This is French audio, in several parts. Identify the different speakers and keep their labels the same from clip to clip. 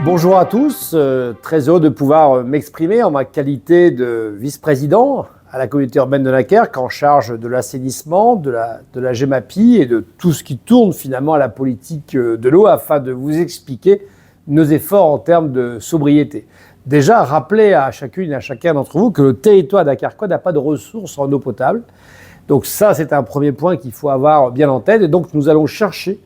Speaker 1: Bonjour à tous, très heureux de pouvoir m'exprimer en ma qualité de vice-président à la communauté urbaine de Dunkerque en charge de l'assainissement, de la GEMAPI et de tout ce qui tourne finalement à la politique de l'eau afin de vous expliquer nos efforts en termes de sobriété. Déjà, rappeler à chacune et à chacun d'entre vous que le territoire dunkerquois n'a pas de ressources en eau potable. Donc ça, c'est un premier point qu'il faut avoir bien en tête. Et donc, nous allons chercher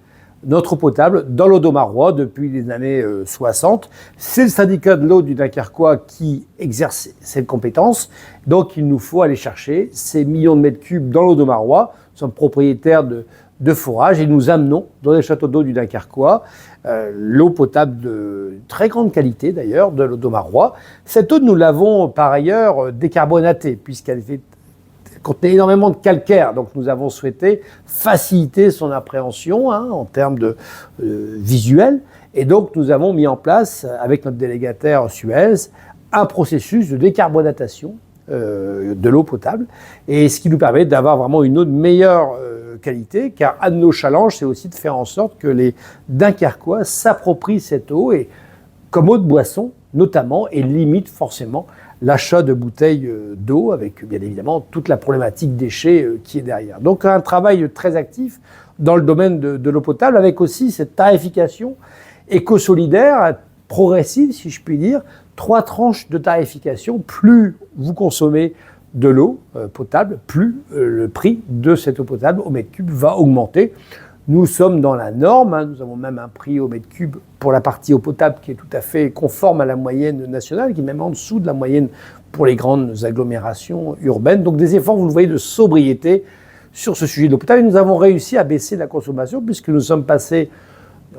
Speaker 1: notre eau potable dans l'Audomarois depuis les années 60. C'est le syndicat de l'eau du Dunkerquois qui exerce cette compétence. Donc, il nous faut aller chercher ces millions de mètres cubes dans l'Audomarois. Nous sommes propriétaires de forages et nous amenons dans les châteaux d'eau du Dunkerquois l'eau potable de très grande qualité d'ailleurs de l'Audomarois. Cette eau, nous l'avons par ailleurs décarbonatée puisqu'elle contenait énormément de calcaire, donc nous avons souhaité faciliter son appréhension en termes de visuel, et donc nous avons mis en place, avec notre délégataire Suez, un processus de décarbonatation de l'eau potable, et ce qui nous permet d'avoir vraiment une eau de meilleure qualité, car un de nos challenges, c'est aussi de faire en sorte que les Dunkerquois s'approprient cette eau, et comme eau de boisson notamment, et limitent forcément l'achat de bouteilles d'eau avec bien évidemment toute la problématique déchets qui est derrière. Donc un travail très actif dans le domaine de l'eau potable avec aussi cette tarification éco-solidaire progressive si je puis dire. 3 tranches de tarification, plus vous consommez de l'eau potable, plus le prix de cette eau potable au mètre cube va augmenter. Nous sommes dans la norme, nous avons même un prix au mètre cube pour la partie eau potable qui est tout à fait conforme à la moyenne nationale, qui est même en dessous de la moyenne pour les grandes agglomérations urbaines. Donc des efforts, vous le voyez, de sobriété sur ce sujet de l'eau potable. Et nous avons réussi à baisser la consommation puisque nous sommes passés,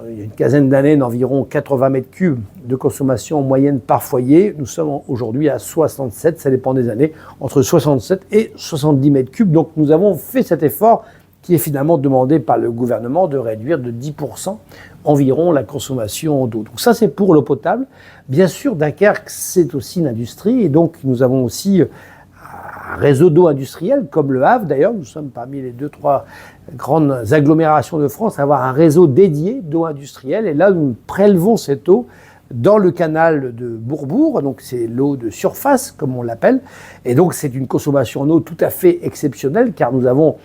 Speaker 1: il y a une quinzaine d'années, d'environ 80 mètres cubes de consommation en moyenne par foyer. Nous sommes aujourd'hui à 67, ça dépend des années, entre 67 et 70 mètres cubes. Donc nous avons fait cet effort qui est finalement demandé par le gouvernement de réduire de 10% environ la consommation d'eau. Donc ça, c'est pour l'eau potable. Bien sûr, Dunkerque, c'est aussi une industrie, et donc nous avons aussi un réseau d'eau industrielle, comme le Havre d'ailleurs. Nous sommes parmi les 2-3 grandes agglomérations de France à avoir un réseau dédié d'eau industrielle, et là, nous prélevons cette eau dans le canal de Bourbourg, donc c'est l'eau de surface, comme on l'appelle, et donc c'est une consommation en eau tout à fait exceptionnelle, car nous avons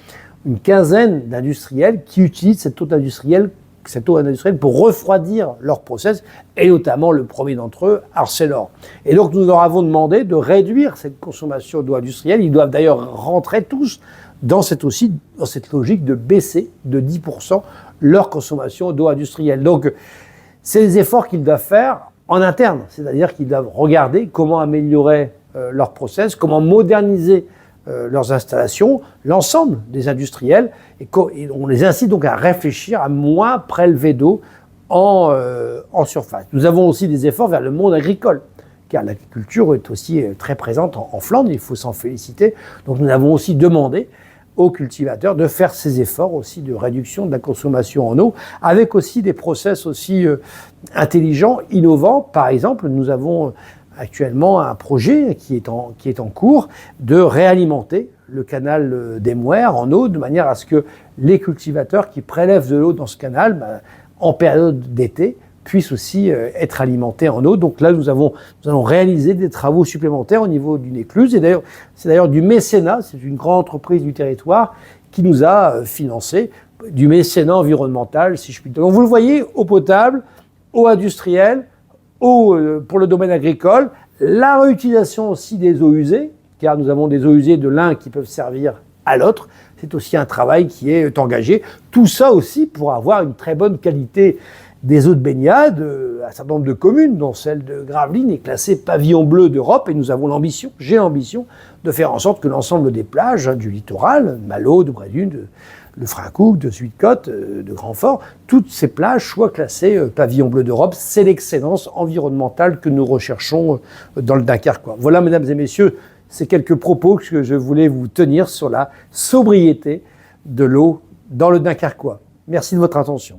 Speaker 1: une quinzaine d'industriels qui utilisent cette eau industrielle pour refroidir leurs process, et notamment le premier d'entre eux, Arcelor. Et donc nous leur avons demandé de réduire cette consommation d'eau industrielle. Ils doivent d'ailleurs rentrer tous dans cette logique de baisser de 10% leur consommation d'eau industrielle. Donc c'est des efforts qu'ils doivent faire en interne, c'est-à-dire qu'ils doivent regarder comment améliorer leurs process, comment moderniser leurs installations, l'ensemble des industriels, et on les incite donc à réfléchir à moins prélever d'eau en surface. Nous avons aussi des efforts vers le monde agricole, car l'agriculture est aussi très présente en Flandre, il faut s'en féliciter. Donc nous avons aussi demandé aux cultivateurs de faire ces efforts aussi de réduction de la consommation en eau, avec aussi des process aussi intelligents, innovants. Par exemple, nous avons actuellement un projet qui est en cours de réalimenter le canal des Mouers en eau, de manière à ce que les cultivateurs qui prélèvent de l'eau dans ce canal, en période d'été, puissent aussi être alimentés en eau. Donc là, nous allons réaliser des travaux supplémentaires au niveau d'une écluse. Et d'ailleurs, c'est d'ailleurs du mécénat, c'est une grande entreprise du territoire qui nous a financé du mécénat environnemental, si je puis dire. Donc vous le voyez, eau potable, eau industrielle, eau pour le domaine agricole, la réutilisation aussi des eaux usées, car nous avons des eaux usées de l'un qui peuvent servir à l'autre. C'est aussi un travail qui est engagé. Tout ça aussi pour avoir une très bonne qualité des eaux de baignade. Un certain nombre de communes, dont celle de Gravelines, est classée pavillon bleu d'Europe, et nous avons j'ai l'ambition de faire en sorte que l'ensemble des plages du littoral, Malo, de Brédune, de Frincouc, de Suite-Côte, de Grandfort, toutes ces plages soient classées pavillon bleu d'Europe. C'est l'excellence environnementale que nous recherchons dans le Dunkerquois. Voilà, mesdames et messieurs, ces quelques propos que je voulais vous tenir sur la sobriété de l'eau dans le Dunkerquois. Merci de votre attention.